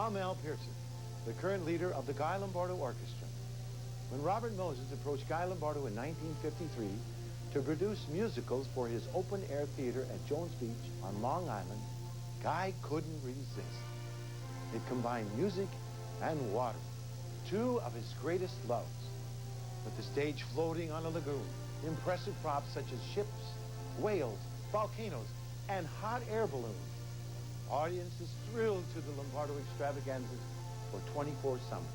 I'm Al Pierson, the current leader of the Guy Lombardo Orchestra. When Robert Moses approached Guy Lombardo in 1953 to produce musicals for his open-air theater at Jones Beach on Long Island, Guy couldn't resist. It combined music and water, two of his greatest loves. With the stage floating on a lagoon, impressive props such as ships, whales, volcanoes, and hot air balloons. Audiences thrilled to the Lombardo extravaganzas for 24 summers.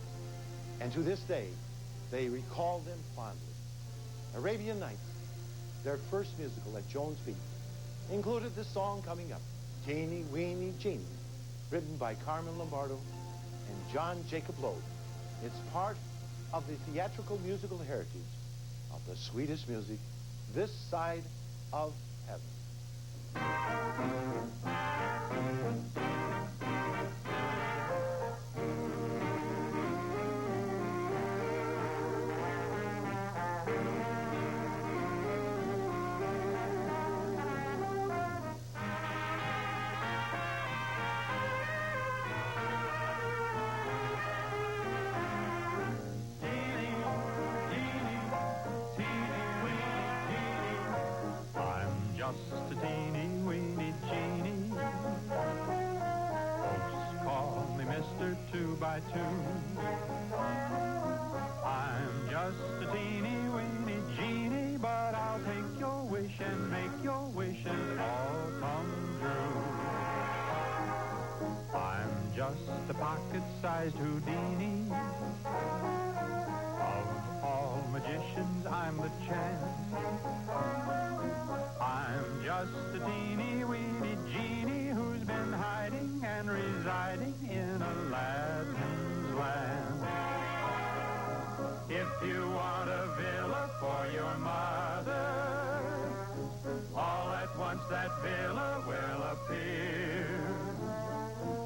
And to this day, they recall them fondly. Arabian Nights, their first musical at Jones Beach, included this song coming up, Teenie, Weenie, Genie, written by Carmen Lombardo and John Jacob Loeb. It's part of the theatrical musical heritage of the sweetest music this side of heaven. Just a teeny weeny genie. Folks call me Mr. 2x2. I'm just a teeny weeny genie, but I'll take your wish and make your wishes all come true. I'm just a pocket-sized Houdini. Of all magicians, I'm the champ. I'm just a teeny weeny genie who's been hiding and residing in Aladdin's land. If you want a villa for your mother, all at once that villa will appear.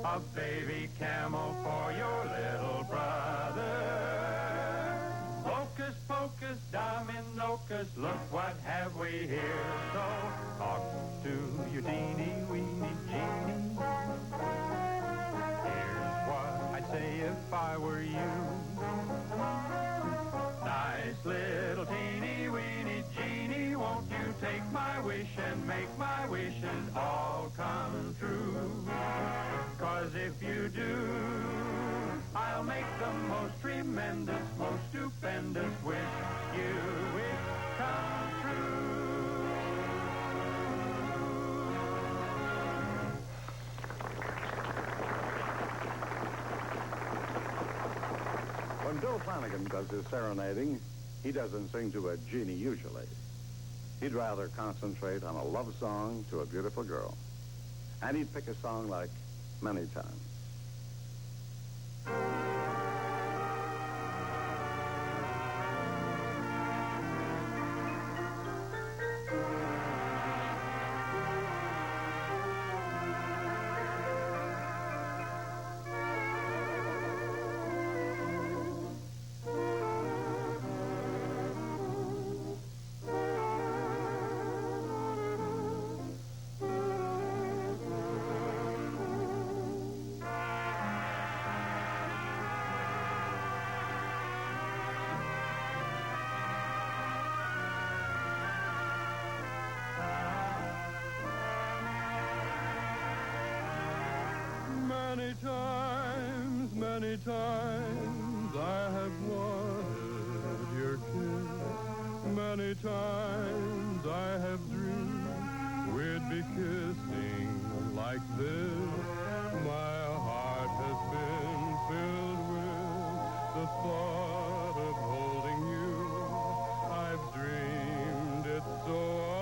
A baby camel for your little brother. Hocus pocus, diamond locus, look what have we here. So talk to your teeny weeny genie. Here's what I'd say if I were you. Nice little teeny weeny genie, won't you take my wish and make my wishes all come true? 'Cause if you do, I'll make the most tremendous, most stupendous wish you wish come true. When Bill Flanagan does his serenading, he doesn't sing to a genie usually. He'd rather concentrate on a love song to a beautiful girl. And he'd pick a song like Many Times. Many times I have wanted your kiss. Many times I have dreamed we'd be kissing like this. My heart has been filled with the thought of holding you. I've dreamed it so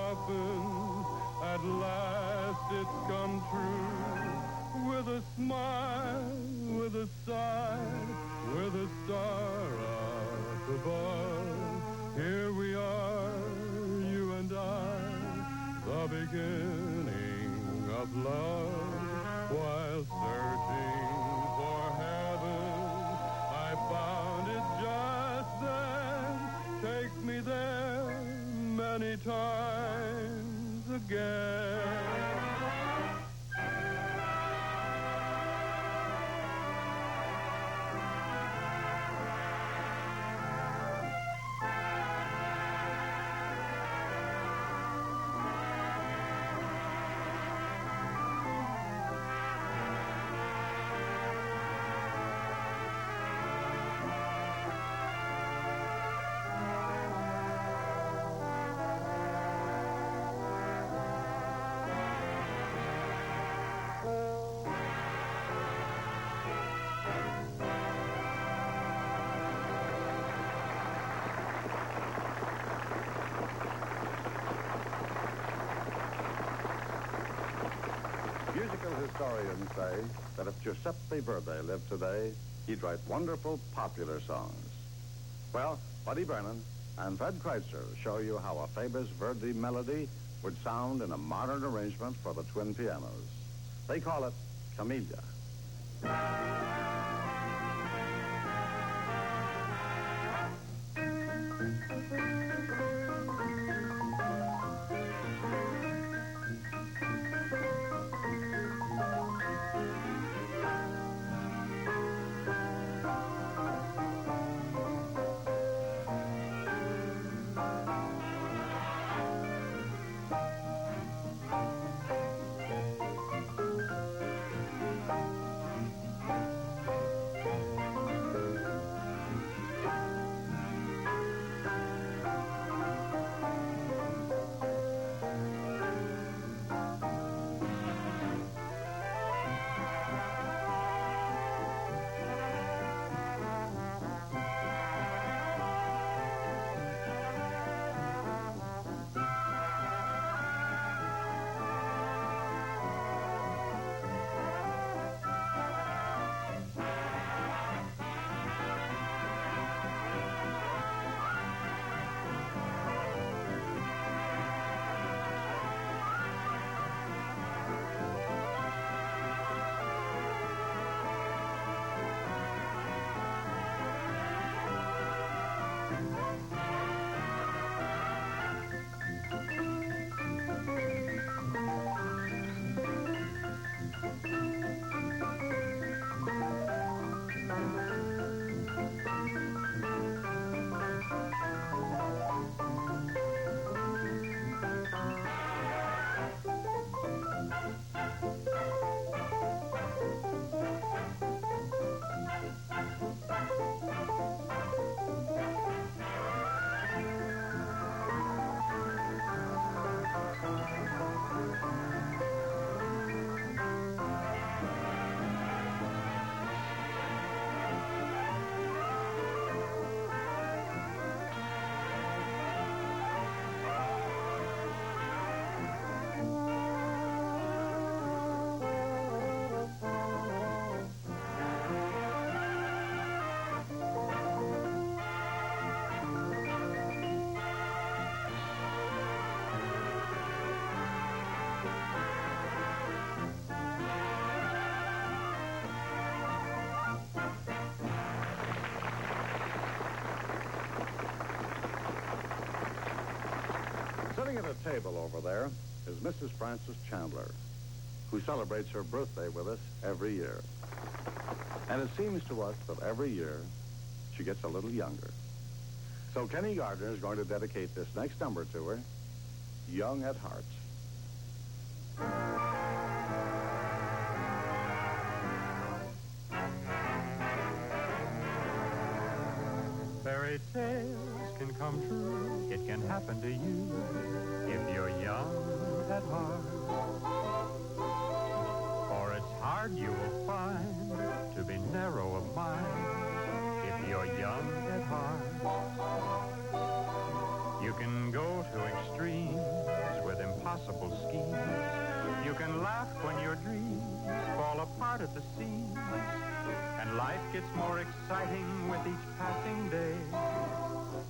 often, at last it's come true. With a smile, with a sigh, with a star up above, here we are, you and I, the beginning of love. While searching for heaven, I found it just then. Take me there many times again. Musical historians say that if Giuseppe Verdi lived today, he'd write wonderful popular songs. Well, Buddy Brennan and Fred Kreitzer show you how a famous Verdi melody would sound in a modern arrangement for the twin pianos. They call it Cameila. Sitting at a table over there is Mrs. Frances Chandler, who celebrates her birthday with us every year. And it seems to us that every year she gets a little younger. So Kenny Gardner is going to dedicate this next number to her, Young at Heart. Fairy tales can come true. It can happen to you if you're young at heart. For it's hard, you will find, to be narrow of mind if you're young at heart. You can go to extremes with impossible schemes. You can laugh when your dreams fall apart at the seams. And life gets more exciting with each passing day,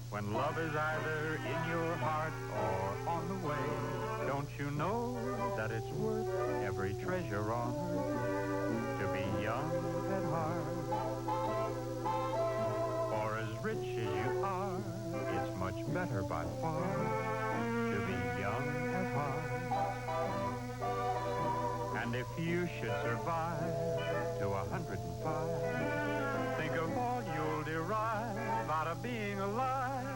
when love is either in your heart or on the way. Don't you know that it's worth every treasure on earth to be young at heart? For as rich as you are, it's much better by far to be young at heart. And if you should survive to 105, think of all you'll derive out of being alive.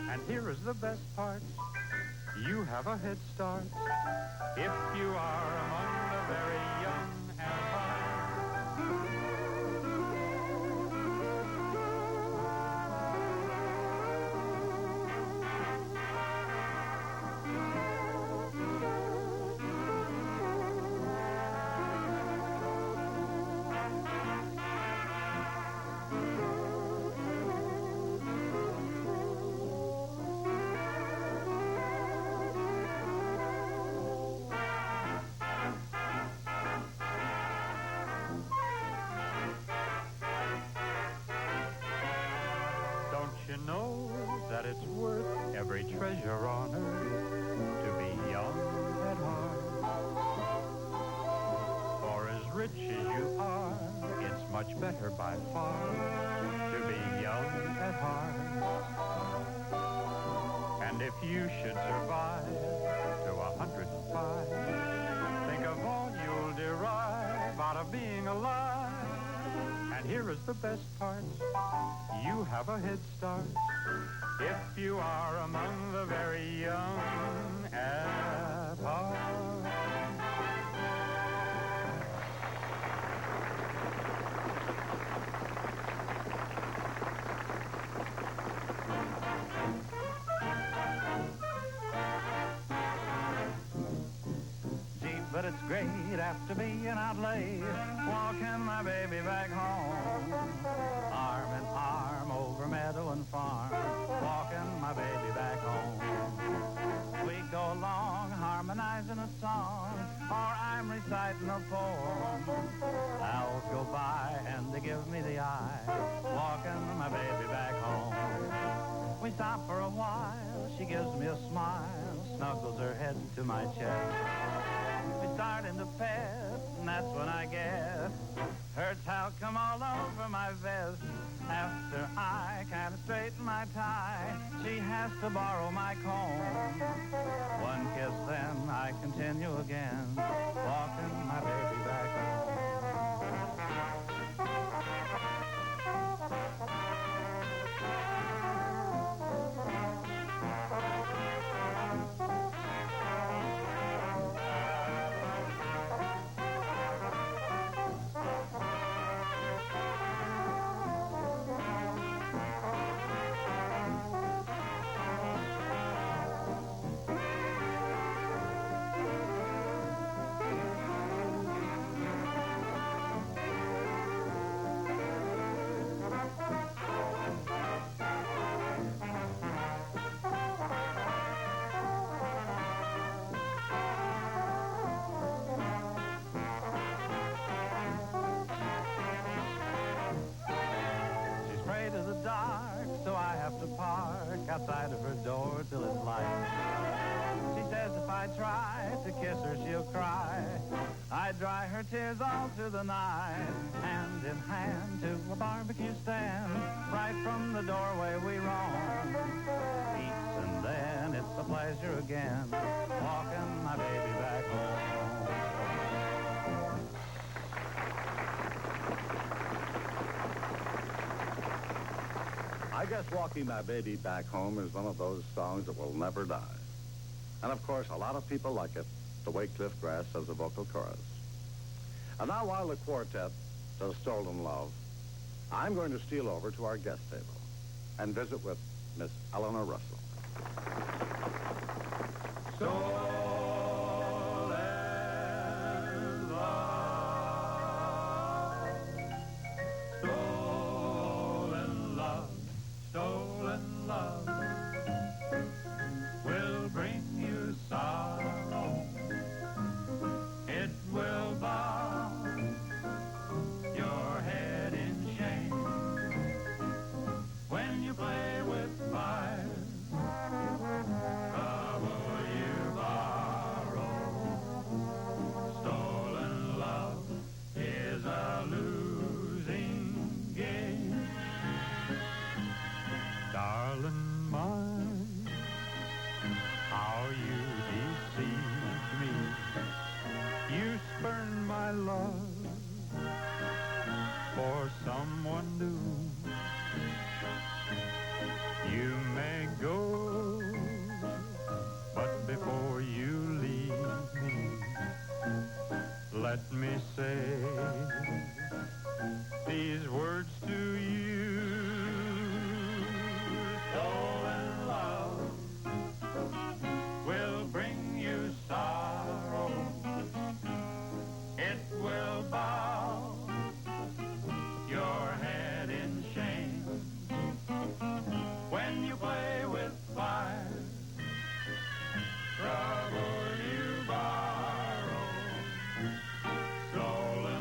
And here is the best part. You have a head start if you are among the very young at heart. know that it's worth every treasure on earth to be young at heart. For as rich as you are, it's much better by far to be young at heart. And if you should survive to 105, think of all you'll derive out of being alive. And here is the best part, you have a head start if you are among the very young at heart. But it's great after being out late, walking my baby back home. Arm in arm over meadow and farm, walking my baby back home. We go along harmonizing a song, or I'm reciting a poem. Owls go by and they give me the eye, walking my baby back home. We stop for a while, she gives me a smile, snuggles her head to my chest. We start into pet, and that's when I guess her talcum all over my vest. After I kind of straighten my tie, she has to borrow my comb. One kiss, then I continue again, walking my baby back home. Outside of her door till it's light. She says if I try to kiss her, she'll cry. I dry her tears all through the night. Hand in hand to a barbecue stand, right from the doorway we roam. Eats and then it's a pleasure again, walking my baby back home. I guess Walking My Baby Back Home is one of those songs that will never die. And of course, a lot of people like it, the way Cliff Grass does the vocal chorus. And now while the quartet does Stolen Love, I'm going to steal over to our guest table and visit with Miss Eleanor Russell. Let me say these words to you. Stolen love will bring you sorrow. It will bow your head in shame when you play with fire. Trouble you borrow. Stolen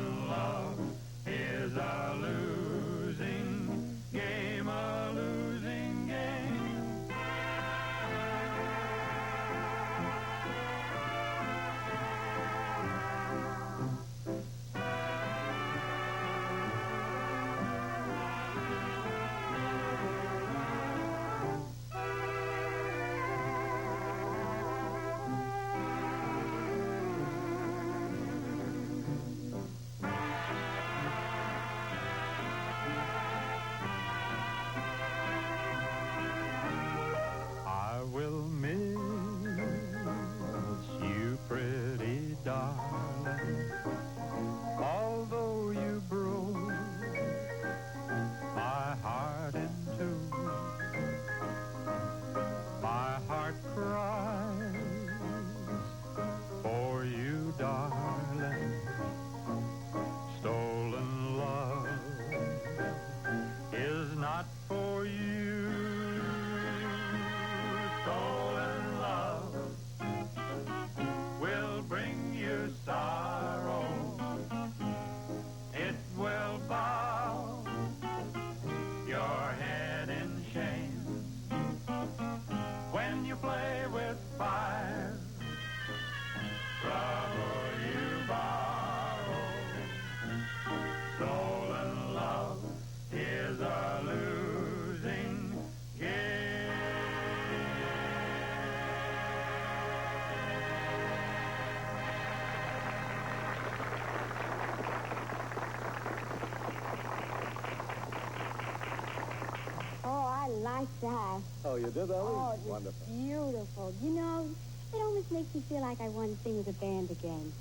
liked that. Oh, you did, Ellie? Oh, it was Wonderful. beautiful. You know, it almost makes me feel like I want to sing with a band again.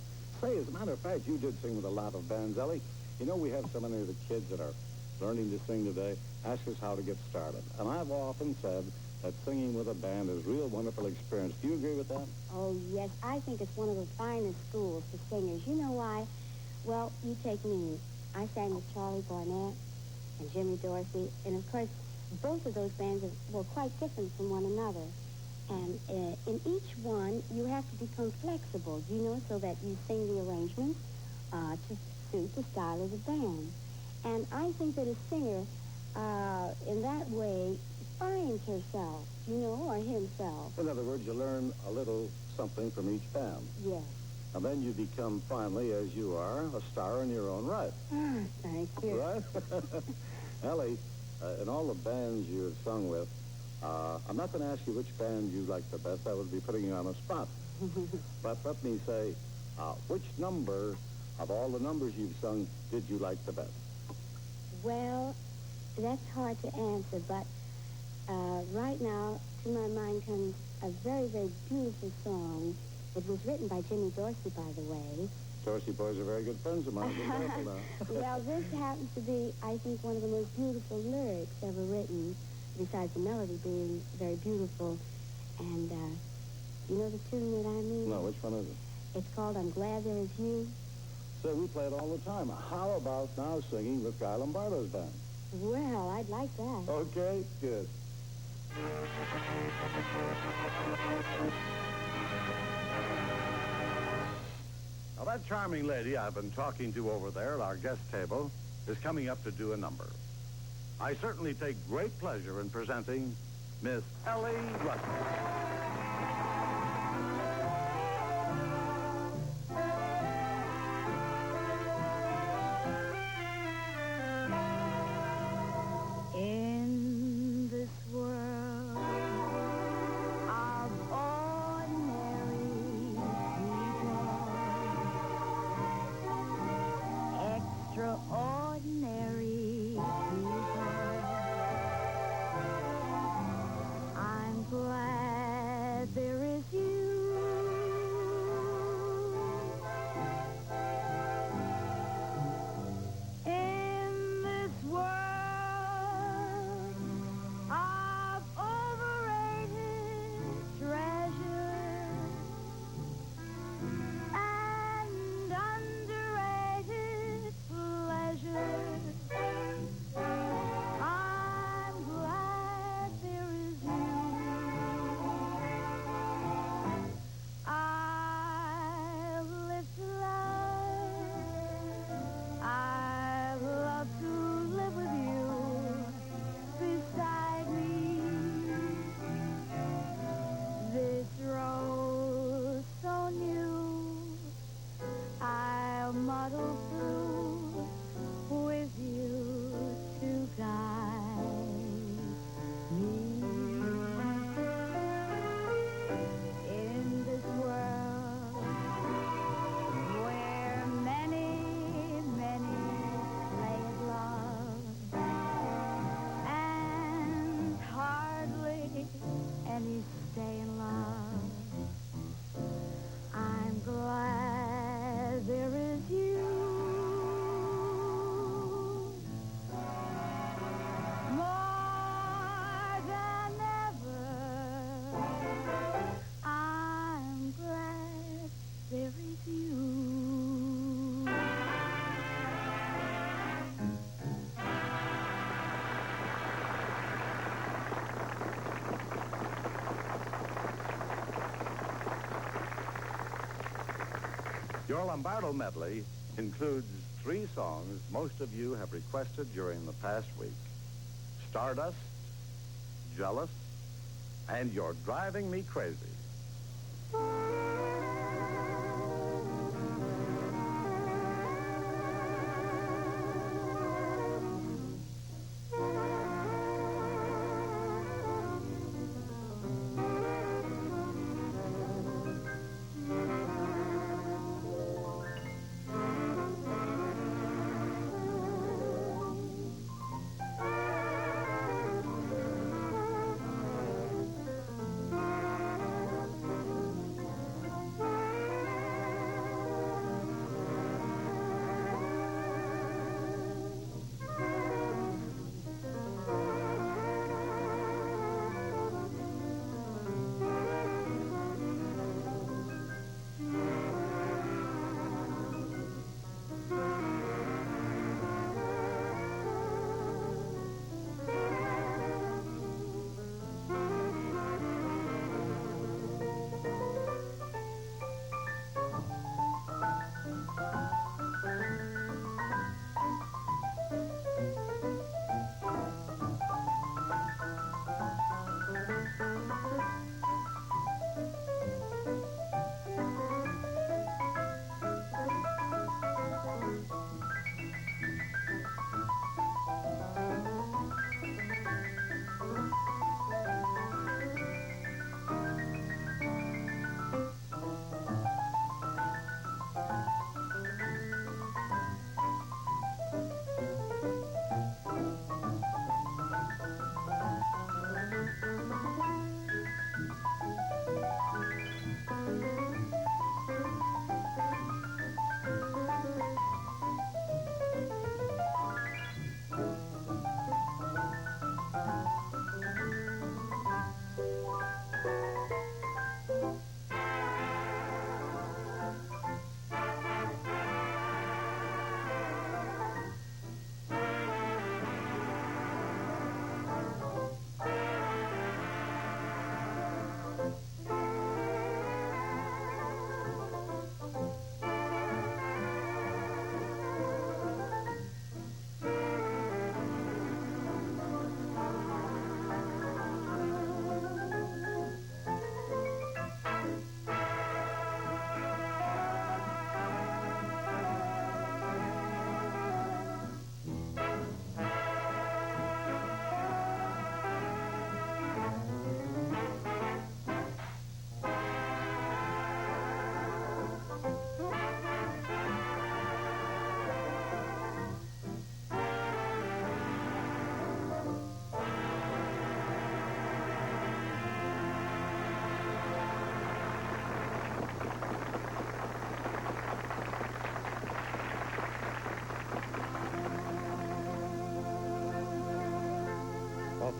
Say, as a matter of fact, you did sing with a lot of bands, Ellie. You know, we have so many of the kids that are learning to sing today ask us how to get started. And I've often said that singing with a band is a real wonderful experience. Do you agree with that? Oh, yes. I think it's one of the finest schools for singers. You know why? Well, you take me. I sang with Charlie Barnett and Jimmy Dorsey. And, of course, both of those bands were quite different from one another. And in each one, you have to become flexible, you know, so that you sing the arrangements to suit the style of the band. And I think that a singer, in that way, finds herself, you know, or himself. In other words, you learn a little something from each band. Yes. And then you become, finally, as you are, a star in your own right. Ah, thank you. Right? Ellie, in all the bands you have sung with, I'm not going to ask you which band you like the best. That would be putting you on the spot. But let me say, which number of all the numbers you've sung did you like the best? Well, that's hard to answer, but right now, to my mind comes a very, very beautiful song. It was written by Jimmy Dorsey, by the way. Dorsey boys are very good friends of mine. Be careful now. Well, this happens to be, I think, one of the most beautiful lyrics ever written, besides the melody being very beautiful. And you know the tune that I mean? No, which one is it? It's called I'm Glad There Is You. So we play it all the time. How about now singing with Guy Lombardo's band? Well, I'd like that. Okay, good. Now, that charming lady I've been talking to over there at our guest table is coming up to do a number. I certainly take great pleasure in presenting Miss Ellie Russell. In this world of ordinary people, extraordinary people, I'm glad there is you. In this world of overrated treasures and underrated pleasures, I'm glad there is you. I've lived life. I've loved to live with you beside me. This road so new, I'll muddle through with you to guide me. In this world where many, many play at love and hardly any stay in love, I'm glad there is you. More than ever, I'm glad there is you. Your Lombardo medley includes 3 songs most of you have requested during the past week. Stardust, Jealous, and You're Driving Me Crazy.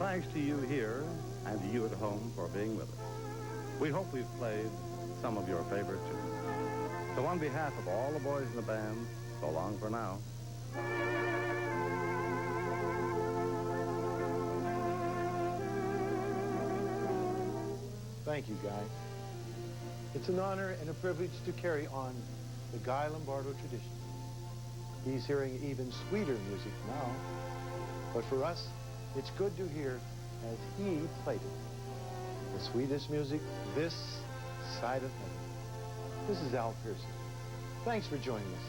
Thanks to you here and to you at home for being with us. We hope we've played some of your favorite tunes. So on behalf of all the boys in the band, so long for now. Thank you, Guy. It's an honor and a privilege to carry on the Guy Lombardo tradition. He's hearing even sweeter music now, but for us, it's good to hear as he played it. The sweetest music this side of heaven. This is Al Pierson. Thanks for joining us.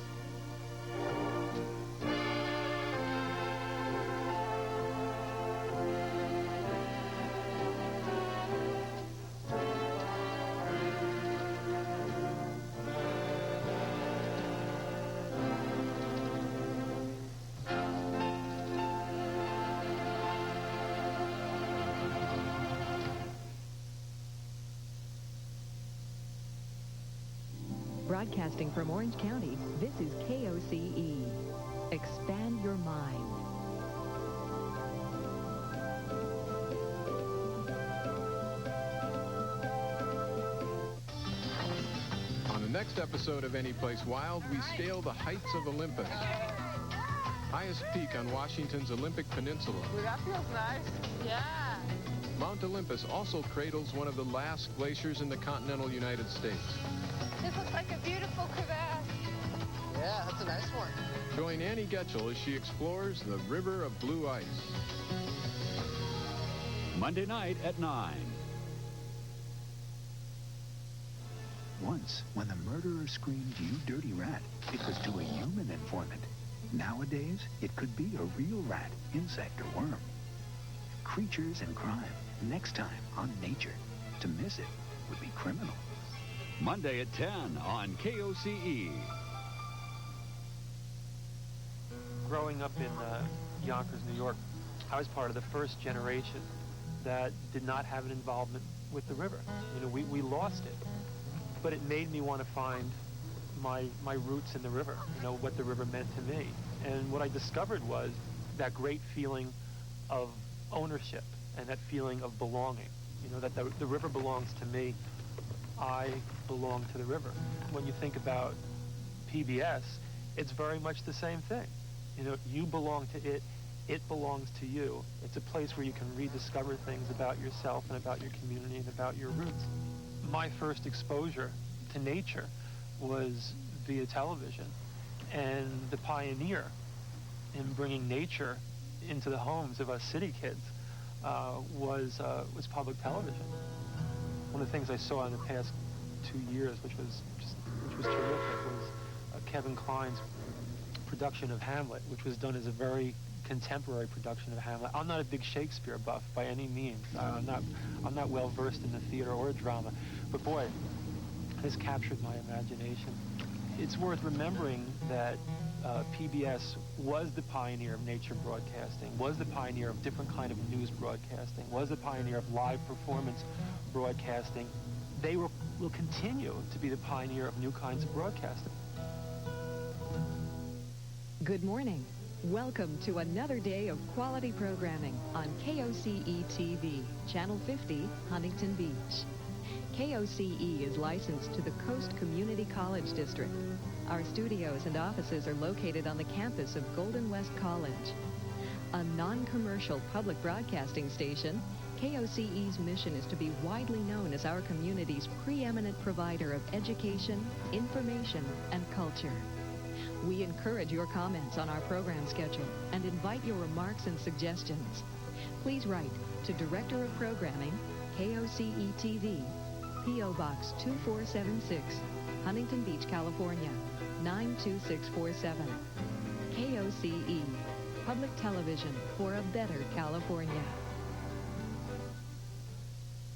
Broadcasting from Orange County, this is KOCE. Expand your mind. On the next episode of Anyplace Wild, we scale the heights of Olympus. Highest peak on Washington's Olympic Peninsula. Ooh, that feels nice. Yeah. Mount Olympus also cradles one of the last glaciers in the continental United States. This looks like a beautiful crevasse. Yeah, that's a nice one. Join Annie Getchell as she explores the River of Blue Ice. Monday night at 9. Once, when the murderer screamed, "You dirty rat," it was to a human informant. Nowadays, it could be a real rat, insect, or worm. Creatures and crime, next time on Nature. To miss it would be criminal. Monday at 10 on KOCE. Growing up in Yonkers, New York, I was part of the first generation that did not have an involvement with the river. You know, we lost it. But it made me want to find my roots in the river, you know, what the river meant to me. And what I discovered was that great feeling of ownership and that feeling of belonging. You know, that the river belongs to me. I belong to the river. When you think about PBS, it's very much the same thing. You know, you belong to it, it belongs to you. It's a place where you can rediscover things about yourself and about your community and about your roots. My first exposure to nature was via television, and the pioneer in bringing nature into the homes of us city kids was public television. One of the things I saw in the past 2 years, which was terrific, was Kevin Kline's production of Hamlet, which was done as a very contemporary production of Hamlet. I'm not a big Shakespeare buff by any means. I'm not well versed in the theater or drama, but boy, this captured my imagination. It's worth remembering that PBS was the pioneer of nature broadcasting, was the pioneer of different kind of news broadcasting, was the pioneer of live performance broadcasting. They will continue to be the pioneer of new kinds of broadcasting. Good morning. Welcome to another day of quality programming on KOCE TV, Channel 50, Huntington Beach. KOCE is licensed to the Coast Community College District. Our studios and offices are located on the campus of Golden West College. A non-commercial public broadcasting station, KOCE's mission is to be widely known as our community's preeminent provider of education, information, and culture. We encourage your comments on our program schedule and invite your remarks and suggestions. Please write to Director of Programming, KOCE TV, P.O. Box 2476, Huntington Beach, California, 92647. KOCE, Public Television for a Better California.